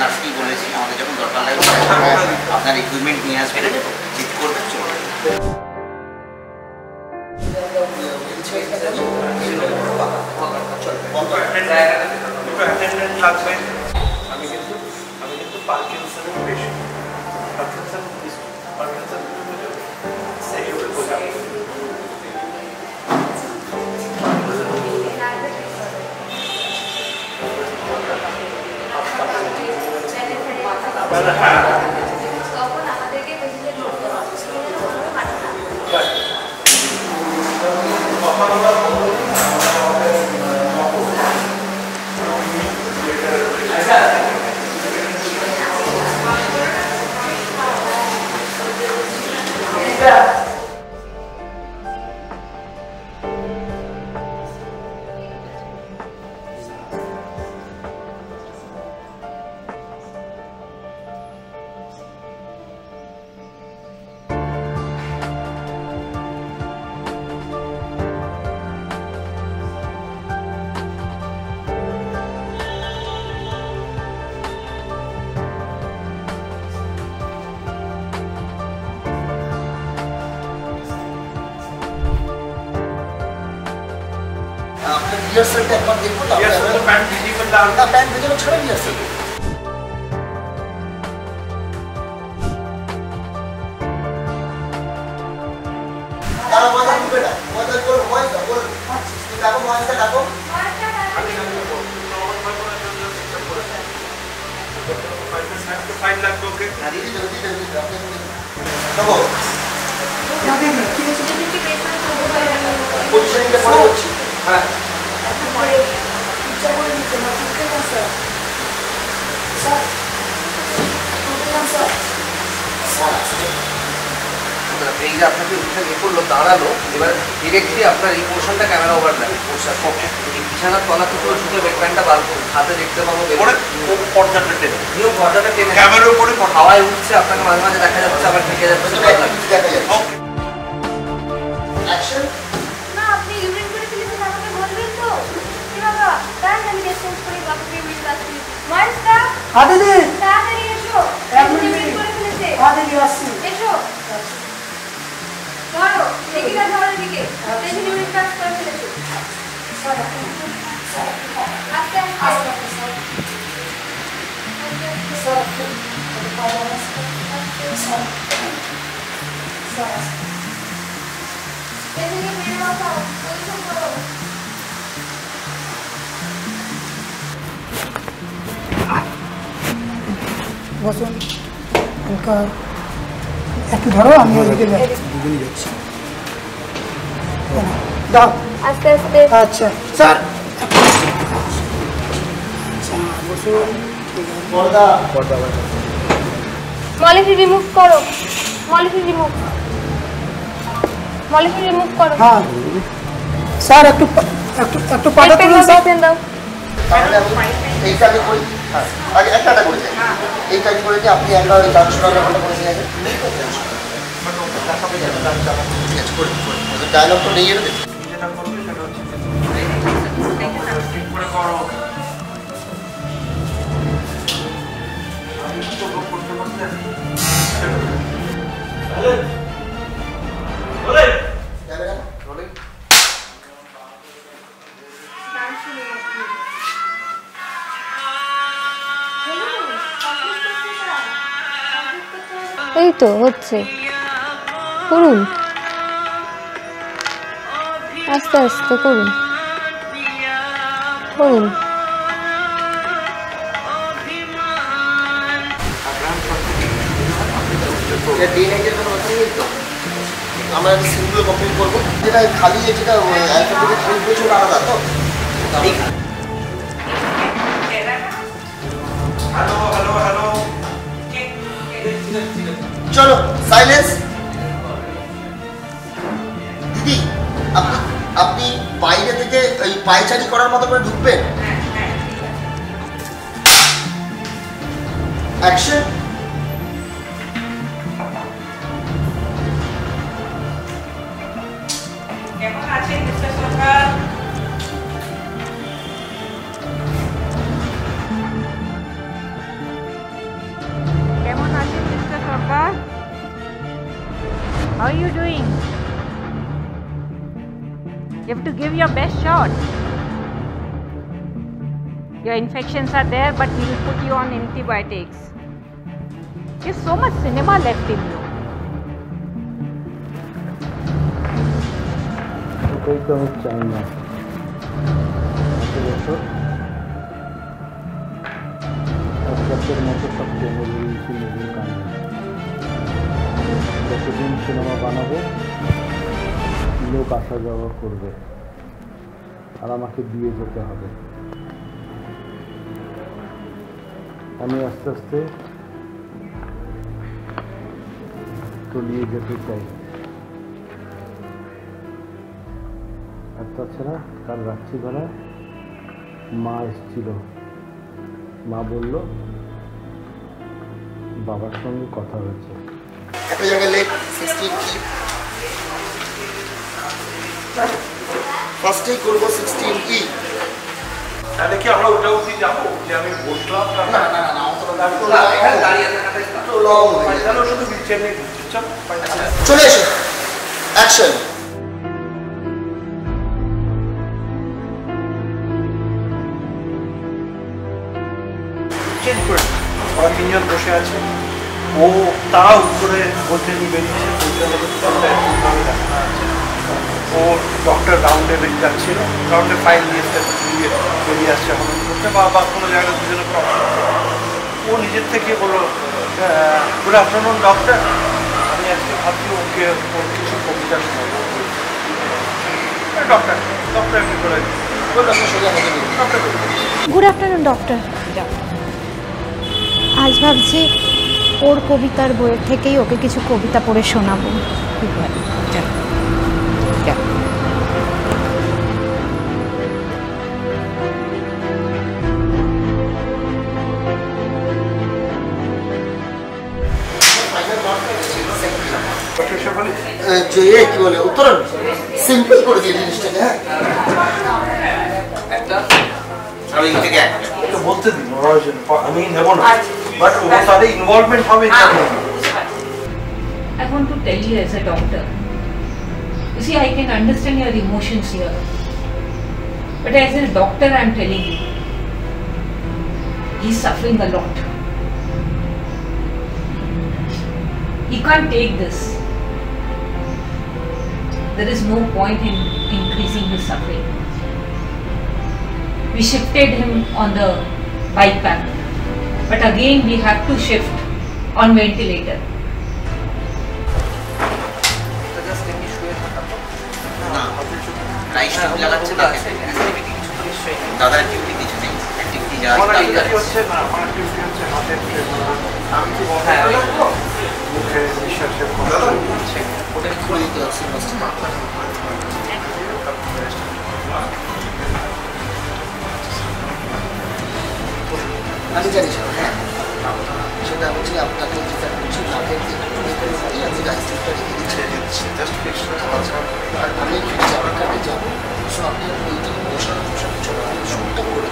নার্সকেই বলেছি আমাদের যখন দরকার লাগবে আপনার ইকুইপমেন্ট নিয়ে আসবেন, চেক করবেন, চলে আমি কিন্তু পার্কিনসনের পেশেন্ট। পার্কিনসন তখন আমাদেরকে রিহার্সালটা একবার দেখবো। প্যান্ট ভিজিবল না, প্যান্ট ভিজিবল ছাড়া রিহার্সাল তারা মজা করবে না, মজা করে ভয়েস বল ডাকো, ভয়েসটা ডাকো। ফাইন লাগবে ওকে। দিদি জলদি জলদি আপনি দেখো পজিশনিংটা ফলো করছি। হ্যাঁ এই যে আপনাকে উঠে ইয়ে করলো, দাঁড়ালো, এবার ডিরেক্টলি আপনার এই পোর্শনটা ক্যামেরা ওভার নেবে। এই বিছানার তলা থেকে শুধু ব্যাকপ্যান্টটা বার করুন, হাতে দেখতে পাবো পর্দাটা টেনে নিউ পর্দাটা টেনে ক্যামেরার উপরে হাওয়ায় উঠছে, আপনাকে মাঝে মাঝে দেখা যাচ্ছে, আবার ঢেকে যাচ্ছে। দেখা যাচ্ছে। অ্যাকশন। না, আপনি ইউরিন করে ফেলেছেন, আমাকে বলবেন তো? কি বাবা, তাহলে আমি রেসপন্স করি, বাবাকে ইউরিন আসছি। মহেশদা, দিদি তাড়াতাড়ি এসো, ইউরিন করে ফেলেছে। দিদি আসছি। এসো, ধরো, দেখি না ধরো দিকে, দেখি ইউরিন পাস করে ফেলেছে। আস্তে আস্তে এদিকে মেরে মাথাও, পজিশন করো। বসুন, হালকা একটু ধরো, আমি ওইদিকে যাচ্ছি। দাও। আস্তে আস্তে। আচ্ছা স্যার, আচ্ছা বসুন। পর্দা মলিকুল রিমুভ করো, মলিকুল রিমুভ, মলিকুল রিমুভ করো। হ্যাঁ স্যার, একটু একটু পাটা তুলুন স্যার। পেন দাও। তাহলে আমি এইটা আগে করি। হ্যাঁ আগে একটা করে যাই। এইটা আগে করে দিই, আপনি একবার ওই 400 টাকা করে দিয়ে যাবেন। ডায়লগ তো নেই এর দেখুন। যেটা করবে সেটা হচ্ছে ঠিক করে করো। আমি তো করতে করতে বলে ক্যামেরা রোলিং। এই তো হচ্ছে, করুন, আস্তে আস্তে করুন, করুন। ডিএনএর কোনো কথা নেই তো, আমরা সিম্পল কমপ্লিট করবো। যেটা খালি যেটা অ্যালফাবেটিক প্রিন্ট হয়েছে ওটা আলাদা তো। Hello hello hello. চলো সাইলেন্স। দিদি আপনি বাইরে থেকে ওই পায়চারি করার মতো করে ঢুকবেন। অ্যাকশন। কেমন আছেন mister Sarkar? are you doing? You have to give your best shot. Your infections are there, but we will put you on antibiotics. There's so much cinema left in you. এটাই তো আমি চাই না। আজকের মতো সব কেমন দিয়েছি নিজের কানে। যতদিন সিনেমা বানাবো লোক আসা যাওয়া করবে আর আমাকে দিয়ে যেতে হবে। আমি আস্তে আস্তে তলিয়ে যেতে চাই। আর তাছাড়া কাল রাত্রিবেলা মা এসেছিল, মা বলল বাবার সঙ্গে কথা হয়েছে। একটা জায়গায় লেট 16 কি ফার্স্টেই করবো 16 কি। তাহলে কি আমরা ওটা অবধি যাবো যে আমি বসলাম? না না না অতটা এখানে দাঁড়িয়ে থাকাটা একটু লং হয়ে যাবে। তাহলে শুধু হুইলচেয়ার নিয়ে ঘুরছি। চল চলে এসো, অ্যাকশন। চেঞ্জ করে ওরা তিনজন বসে আছে, ও তা উপরে বলতে নিয়ে বেরিয়েছে, দেখানো আছে। ও ডক্টর রাউন্ডে যাচ্ছিল, রাউন্ডে ফাইল নিয়ে বেরিয়ে আসছে এখন করতে বা কোনো জায়গায় দুজনে প্রবলেম। ও নিজের থেকে বললো গুড আফটারনুন ডক্টর, আমি আজকে ভাবছি ওকে ওর কিছু কবিতা শোনাবো। ডক্টর ডক্টর এমনি করে গুড আফটারনুন ডক্টর। আজ ভাবছি ওর কবিতার বইয়ের থেকেই ওকে কিছু কবিতা পড়ে শোনাবো। যে কি বলে উত্তরণ সিম্পল করে দিয়ে জিনিসটাকে। হ্যাঁ একটা আমি থেকে ওকে বলতে দিন, আমি নেব না, বাট ও তাহলে ইনভলভমেন্ট হবে। I want to tell you as a doctor. You see, I can understand your emotions here. But as a doctor, I am telling you, he's suffering a lot. He can't take this. There is no point in increasing his suffering. We shifted him on the bike pack, but again we have to shift on ventilator. Just এমনি শুয়ে থাকা তো rice লাগাচ্ছে না, activity কিছু তো নিশ্চয়ই নেই। দাদার ডিউটি কিছু নেই, অ্যাক্টিভিটি যা আমার অ্যাক্টিভিটি হচ্ছে না, আমার অ্যাক্টিভিটি হচ্ছে হাতের আমি কি হ্যাঁ মুখে নিঃশ্বাসের কথা ওটা খুলে দিতে হচ্ছে। আমি জানি স্যার। হ্যাঁ সেটা বলছি আপনাকে যেটা বলছি নাকের আমি রাইসটা রেখে দিচ্ছি। আর আমি জামা কাটে যাবো, সো আপনি ওই যে বসার শুরুটা করে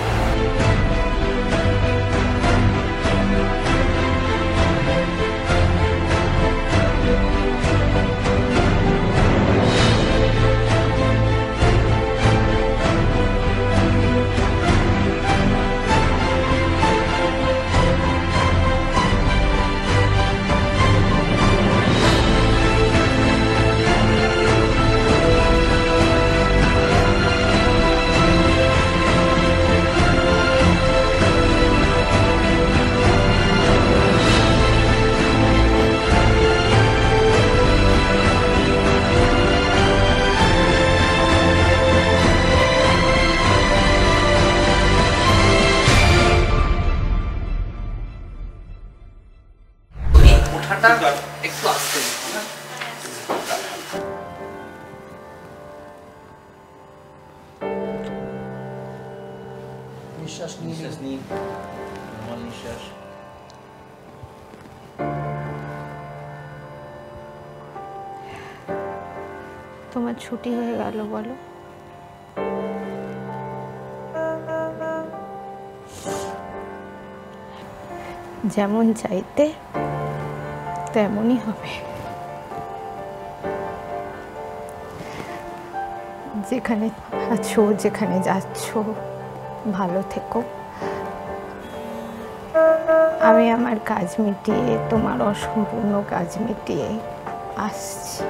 একটু আসতে নিঃশ্বাস নিয়ে নিন, নরমাল নিঃশ্বাস। তোমার ছুটি হয়ে গেল বলো? যেমন চাইতে তেমনই হবে। যেখানে আছো, যেখানে যাচ্ছ, ভালো থেকো। আমি আমার কাজ মিটিয়ে, তোমার অসম্পূর্ণ কাজ মিটিয়ে আসছি।